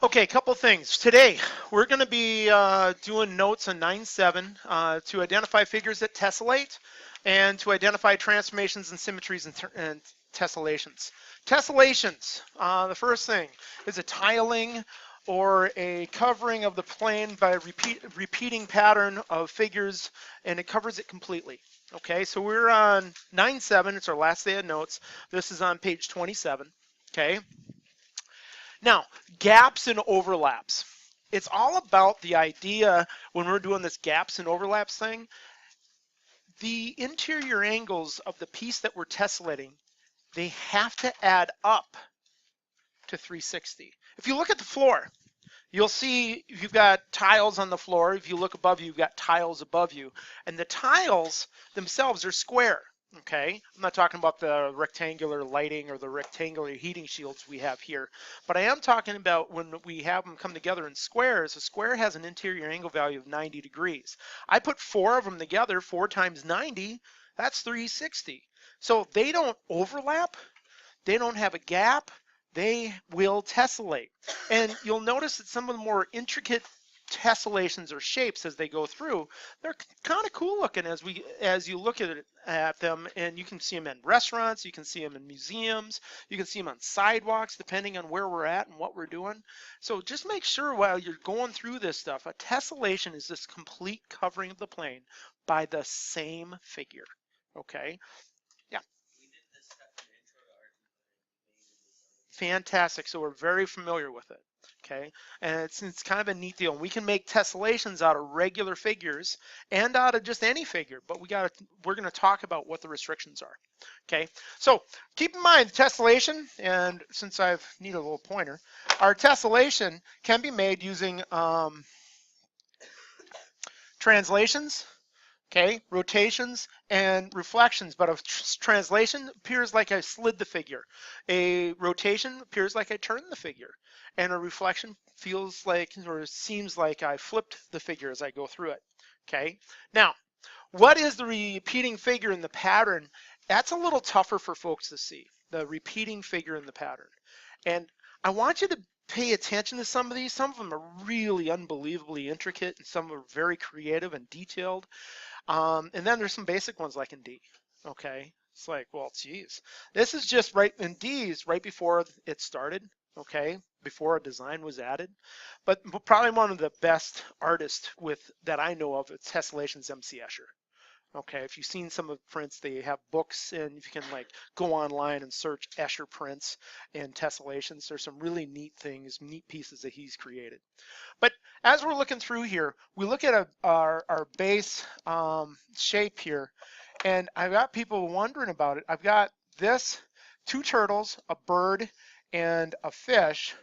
Okay, a couple things. Today, we're going to be doing notes on 9.7 to identify figures that tessellate and to identify transformations and symmetries and tessellations. Tessellations, the first thing, is a tiling or a covering of the plane by a repeating pattern of figures, and it covers it completely. Okay, so we're on 9.7, it's our last day of notes. This is on page 27, okay? Now, gaps and overlaps. It's all about the idea when we're doing this gaps and overlaps thing, the interior angles of the piece that we're tessellating, they have to add up to 360. If you look at the floor, you'll see you've got tiles on the floor. If you look above you, you've got tiles above you. And the tiles themselves are square, okay? I'm not talking about the rectangular lighting or the rectangular heating shields we have here, but I am talking about when we have them come together in squares. A square has an interior angle value of 90 degrees. I put 4 of them together, 4 times 90, that's 360. So they don't overlap, they don't have a gap, they will tessellate. And you'll notice that some of the more intricate tessellations or shapes as they go through, they're kind of cool looking as you look at them, and you can see them in restaurants, you can see them in museums, you can see them on sidewalks depending on where we're at and what we're doing. So just make sure while you're going through this stuff, a tessellation is this complete covering of the plane by the same figure. Okay? Yeah. Fantastic. So we're very familiar with it. Okay, and it's kind of a neat deal. We can make tessellations out of regular figures and out of just any figure, but we're going to talk about what the restrictions are. Okay, so keep in mind tessellation, and since I've need a little pointer, our tessellation can be made using translations, okay, rotations and reflections, but a translation appears like I slid the figure. A rotation appears like I turned the figure. And a reflection feels like, or seems like I flipped the figure as I go through it, okay? Now, what is the repeating figure in the pattern? That's a little tougher for folks to see, the repeating figure in the pattern. And I want you to pay attention to some of these. Some of them are really unbelievably intricate, and some are very creative and detailed. And then there's some basic ones like in D, okay? It's like, well, geez, this is just right in D's right before it started, okay? Before a design was added. But probably one of the best artists that I know of, it's Tessellation's MC Escher. Okay, if you've seen some of the prints, they have books, and if you can like go online and search Escher prints and tessellations, there's some really neat things, neat pieces that he's created. But as we're looking through here, we look at our base shape here, and I've got people wondering about it. I've got this, 2 turtles, a bird, and a fish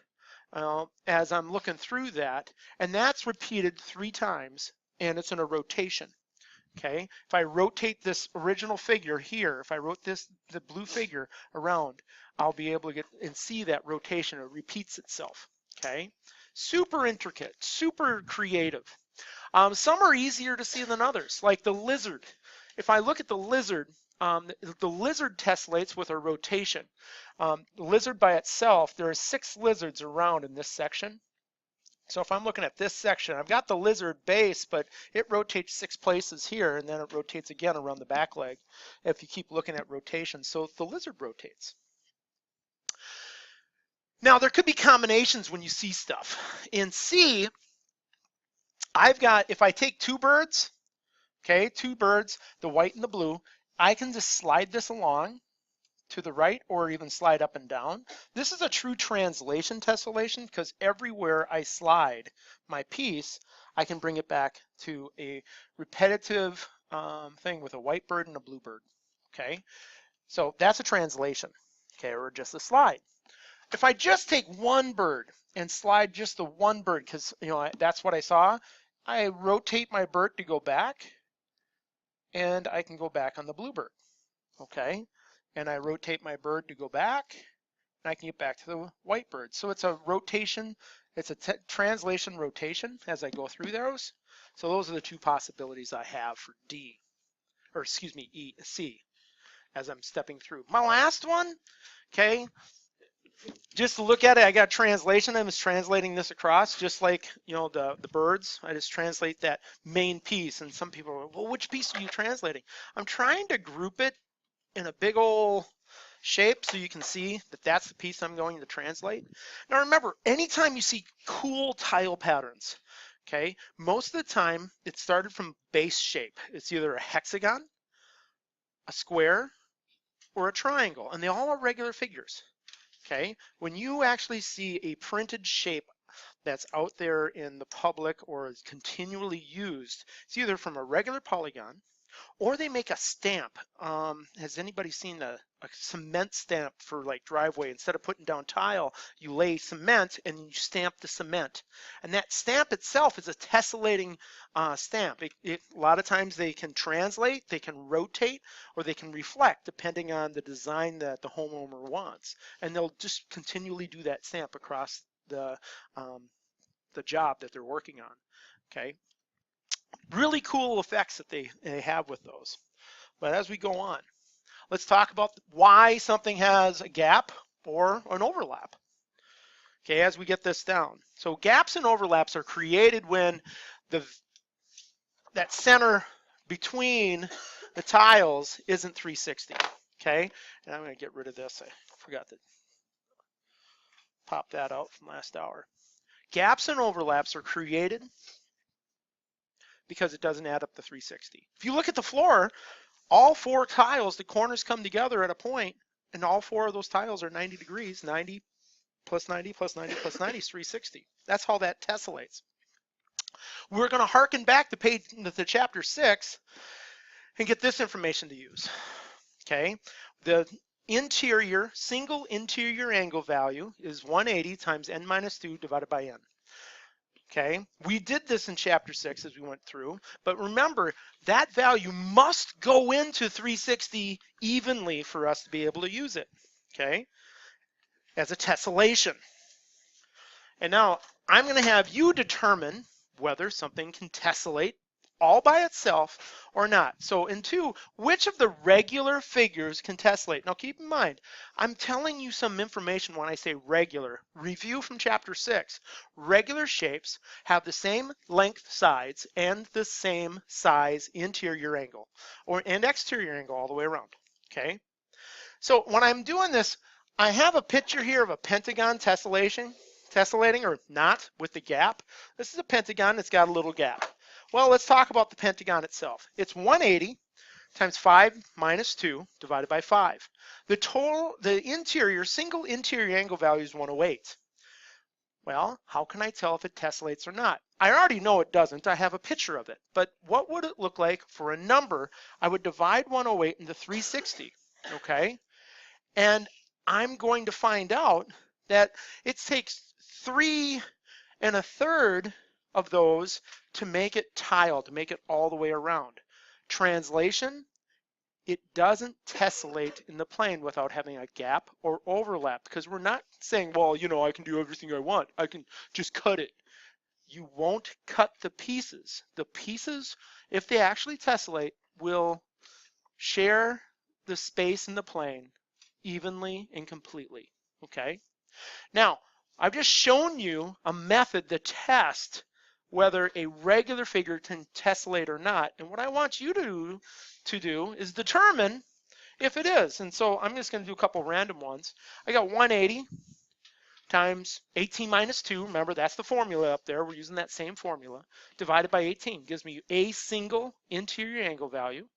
as I'm looking through that, and that's repeated 3 times, and it's in a rotation. Okay, if I rotate this original figure here, if I wrote the blue figure around, I'll be able to get and see that rotation. It repeats itself. Okay, super intricate, super creative. Some are easier to see than others, like the lizard. If I look at the lizard tessellates with a rotation. The lizard by itself, there are 6 lizards around in this section. So if I'm looking at this section, I've got the lizard base, but it rotates 6 places here, and then it rotates again around the back leg if you keep looking at rotation. So the lizard rotates. Now there could be combinations when you see stuff. In C, I've got, if I take 2 birds, okay, 2 birds, the white and the blue, I can just slide this along to the right or even slide up and down. This is a true translation tessellation because everywhere I slide my piece, I can bring it back to a repetitive thing with a white bird and a blue bird, okay? So that's a translation, okay, or just a slide. If I just take 1 bird and slide just the 1 bird, because that's what I saw, I rotate my bird to go back, and I can go back on the blue bird, okay? And I rotate my bird to go back, and I can get back to the white bird. So it's a rotation, it's a translation rotation as I go through those. So those are the 2 possibilities I have for D, or excuse me, C, as I'm stepping through. My last one, okay, just to look at it, I got translation. I was translating this across, just like, you know, the birds. I just translate that main piece, and some people are, well, which piece are you translating? I'm trying to group it in a big old shape so you can see that that's the piece I'm going to translate. Now remember, anytime you see cool tile patterns, okay, most of the time it started from base shape. It's either a hexagon, a square, or a triangle, and they all are regular figures. Okay, when you actually see a printed shape that's out there in the public or is continually used, it's either from a regular polygon or they make a stamp. Has anybody seen a cement stamp for like driveway? Instead of putting down tile, you lay cement and you stamp the cement. And that stamp itself is a tessellating stamp. A lot of times they can translate, they can rotate, or they can reflect depending on the design that the homeowner wants. And they'll just continually do that stamp across the job that they're working on. Okay. Really cool effects that they have with those. But as we go on, let's talk about why something has a gap or an overlap. Okay, as we get this down. So gaps and overlaps are created when that center between the tiles isn't 360. Okay, and I'm going to get rid of this. I forgot to pop that out from last hour. Gaps and overlaps are created because it doesn't add up to 360. If you look at the floor, all four tiles, the corners come together at a point, and all four of those tiles are 90 degrees. 90 plus 90 plus 90 plus 90 is 360. That's how that tessellates. We're going to harken back to chapter 6 and get this information to use. Okay, the interior, single interior angle value is 180 times n minus 2 divided by n. Okay, we did this in chapter 6 as we went through, but remember that value must go into 360 evenly for us to be able to use it, okay, as a tessellation. And now I'm going to have you determine whether something can tessellate all by itself or not. So in 2, which of the regular figures can tessellate? Now keep in mind, I'm telling you some information when I say regular. Review from chapter 6. Regular shapes have the same length sides and the same size interior angle and exterior angle all the way around, okay? So when I'm doing this, I have a picture here of a pentagon tessellating or not with the gap. This is a pentagon that's got a little gap. Well, let's talk about the pentagon itself. It's 180 times 5 minus 2 divided by 5. The interior, single interior angle value is 108. Well, how can I tell if it tessellates or not? I already know it doesn't. I have a picture of it. But what would it look like for a number? I would divide 108 into 360, okay? And I'm going to find out that it takes 3 1/3 of those to make it tile, to make it all the way around. Translation, it doesn't tessellate in the plane without having a gap or overlap, because we're not saying, well, you know, I can do everything I want. I can just cut it. You won't cut the pieces. The pieces, if they actually tessellate, will share the space in the plane evenly and completely, okay? Now, I've just shown you a method to test whether a regular figure can tessellate or not. And what I want you to do is determine if it is. And so I'm just going to do a couple random ones. I got 180 times 18 minus 2. Remember, that's the formula up there. We're using that same formula. Divided by 18 gives me a single interior angle value.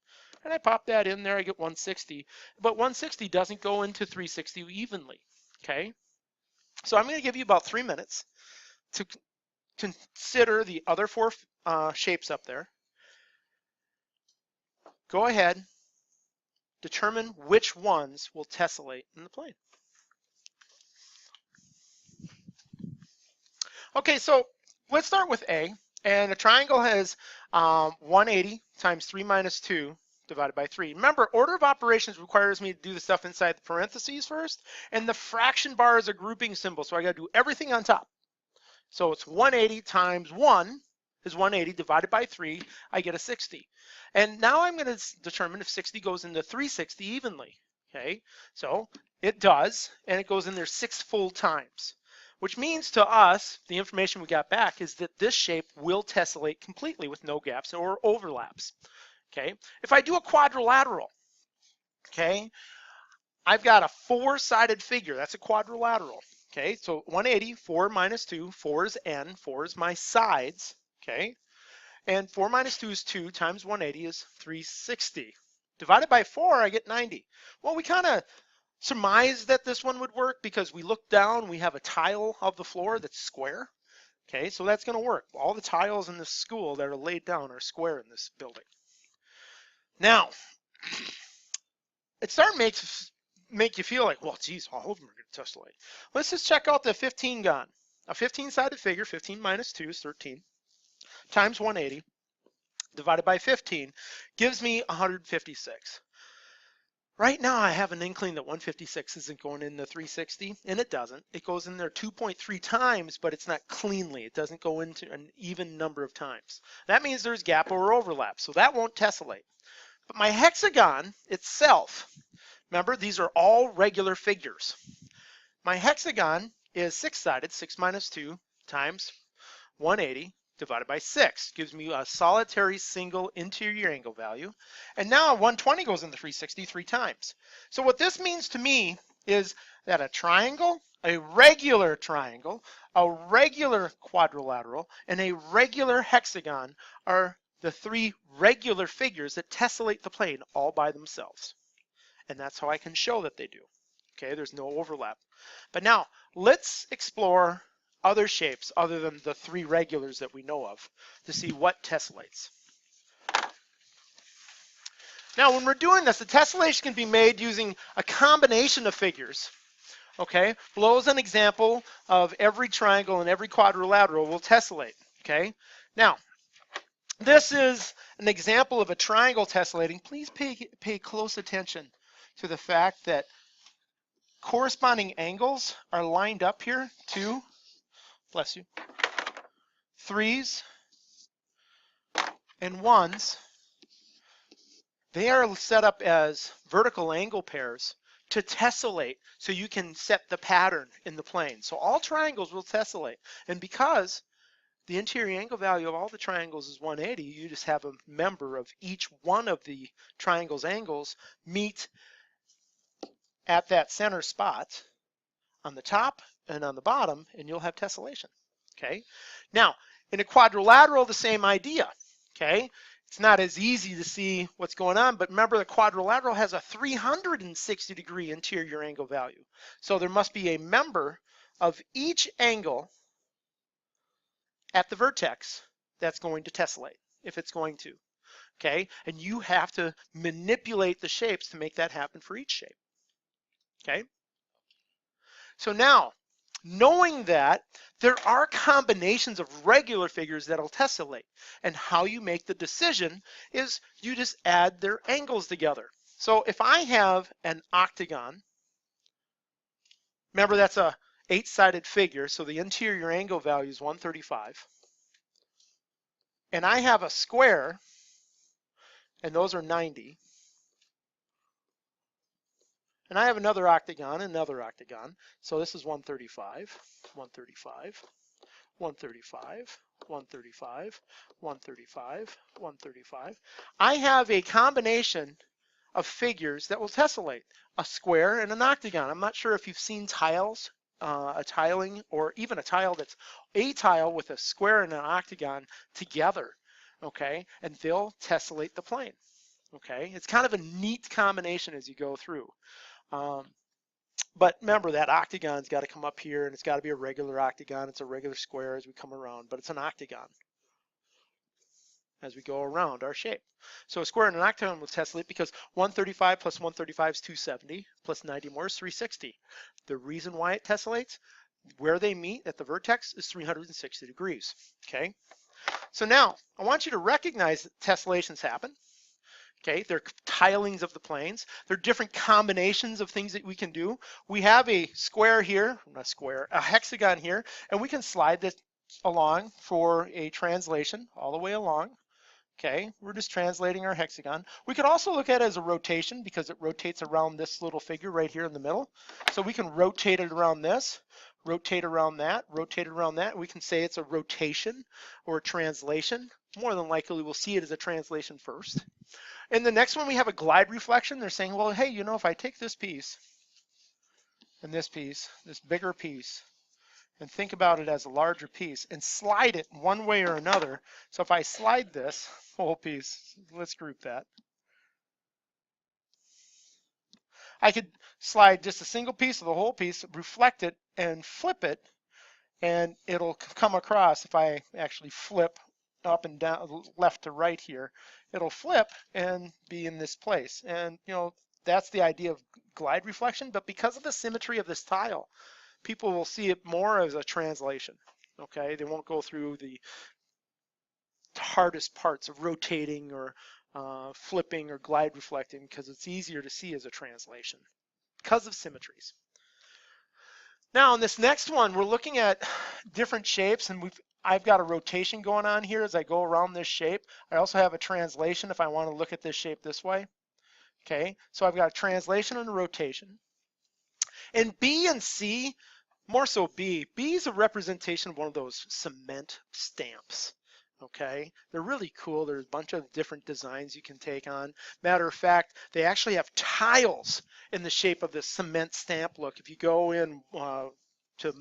And I pop that in there, I get 160. But 160 doesn't go into 360 evenly, okay? So I'm going to give you about 3 minutes to consider the other 4 shapes up there. Go ahead, determine which ones will tessellate in the plane. Okay, so let's start with A. And a triangle has 180 times 3 minus 2 divided by 3. Remember, order of operations requires me to do the stuff inside the parentheses first, and the fraction bar is a grouping symbol, so I got to do everything on top. So it's 180 times 1 is 180 divided by 3, I get a 60. And now I'm going to determine if 60 goes into 360 evenly. Okay, so It does, and it goes in there 6 full times, which means to us, the information we got back is that this shape will tessellate completely with no gaps or overlaps. Okay, if I do a quadrilateral, okay, I've got a 4-sided figure. That's a quadrilateral. Okay, so 180, 4 minus 2, 4 is n, 4 is my sides. Okay, and 4 minus 2 is 2 times 180 is 360. Divided by 4, I get 90. Well, we kind of surmised that this one would work because we look down, we have a tile of the floor that's square. Okay, so that's going to work. All the tiles in this school that are laid down are square in this building. Now, it starts to make you feel like, well, geez, all of them are going to tessellate. Let's just check out the 15 gun. A 15-sided figure, 15 minus 2 is 13, times 180, divided by 15, gives me 156. Right now, I have an inkling that 156 isn't going in the 360, and it doesn't. It goes in there 2.3 times, but it's not cleanly. It doesn't go into an even number of times. That means there's gap or overlap, so that won't tessellate. But my hexagon itself, remember, these are all regular figures. My hexagon is 6-sided, 6 minus 2 times 180 divided by 6 gives me a solitary single interior angle value. And now 120 goes in the 360 3 times. So what this means to me is that a triangle, a regular triangle, a regular quadrilateral, and a regular hexagon are the 3 regular figures that tessellate the plane all by themselves. And that's how I can show that they do. Okay, there's no overlap. But now let's explore other shapes other than the 3 regulars that we know of to see what tessellates. Now when we're doing this, the tessellation can be made using a combination of figures. Okay, below is an example of every triangle and every quadrilateral will tessellate. Okay, now this is an example of a triangle tessellating. Please pay close attention to the fact that corresponding angles are lined up here. 2, bless you, 3s and 1s. They are set up as vertical angle pairs to tessellate, so you can set the pattern in the plane. So all triangles will tessellate, and because the interior angle value of all the triangles is 180, you just have a member of each one of the triangle's angles meet at that center spot on the top and on the bottom, and you'll have tessellation. Okay, now in a quadrilateral, the same idea. Okay, it's not as easy to see what's going on, but remember the quadrilateral has a 360-degree interior angle value, so there must be a member of each angle at the vertex that's going to tessellate, if it's going to. Okay, and you have to manipulate the shapes to make that happen for each shape. Okay, so now, knowing that, there are combinations of regular figures that'll tessellate, and how you make the decision is you just add their angles together. So if I have an octagon, remember that's a 8-sided figure, so the interior angle value is 135, and I have a square, and those are 90, and I have another octagon, so this is 135, 135, 135, 135, 135, 135. I have a combination of figures that will tessellate, a square and an octagon. I'm not sure if you've seen tiles, a tiling, or even a tile that's a tile with a square and an octagon together, okay? And they'll tessellate the plane, okay? It's kind of a neat combination as you go through. But remember that octagon's got to come up here, and it's got to be a regular octagon. It's a regular square as we come around, but it's an octagon as we go around our shape. So a square and an octagon will tessellate because 135 plus 135 is 270, plus 90 more is 360. The reason why it tessellates, where they meet at the vertex is 360 degrees, okay? So now, I want you to recognize that tessellations happen. Okay, they're tilings of the planes. They're different combinations of things that we can do. We have a square here, not square, a hexagon here, and we can slide this along for a translation all the way along. Okay, we're just translating our hexagon. We could also look at it as a rotation because it rotates around this little figure right here in the middle. So we can rotate it around this, rotate around that, rotate around that. We can say it's a rotation or a translation. More than likely, we'll see it as a translation first. And the next one, we have a glide reflection. They're saying, well, hey, you know, if I take this piece and this piece, this bigger piece, and think about it as a larger piece and slide it one way or another. So if I slide this whole piece, let's group that. I could slide just a single piece of the whole piece, reflect it, and flip it, and it'll come across. If I actually flip up and down, left to right here, it'll flip and be in this place. And you know, that's the idea of glide reflection, but because of the symmetry of this tile, people will see it more as a translation. Okay, they won't go through the hardest parts of rotating or flipping or glide reflecting because it's easier to see as a translation because of symmetries. Now in this next one, we're looking at different shapes, and I've got a rotation going on here as I go around this shape. I also have a translation if I want to look at this shape this way. Okay, so I've got a translation and a rotation. And B and C, more so B is a representation of one of those cement stamps. Okay, they're really cool. There's a bunch of different designs you can take on. Matter of fact, they actually have tiles in the shape of this cement stamp look. If you go in to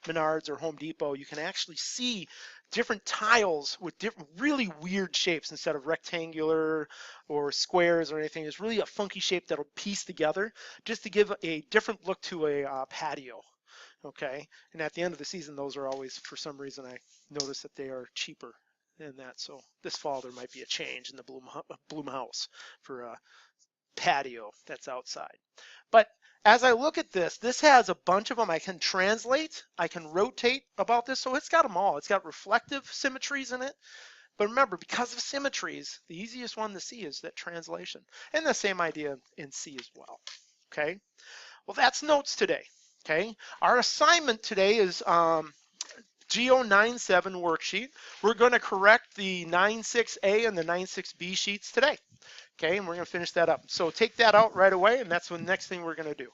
Menards or Home Depot, you can actually see different tiles with different really weird shapes instead of rectangular or squares or anything. It's really a funky shape that'll piece together just to give a different look to a patio. Okay, and at the end of the season, those are always, for some reason, I notice that they are cheaper than that. So this fall, there might be a change in the Bloom House for a patio that's outside. But as I look at this, this has a bunch of them. I can translate, I can rotate about this. So it's got them all. It's got reflective symmetries in it. But remember, because of symmetries, the easiest one to see is that translation. And the same idea in C as well. Okay, well, that's notes today. Okay, our assignment today is GO 97 worksheet. We're going to correct the 96A and the 96B sheets today. Okay, and we're going to finish that up. So take that out right away, and that's the next thing we're going to do.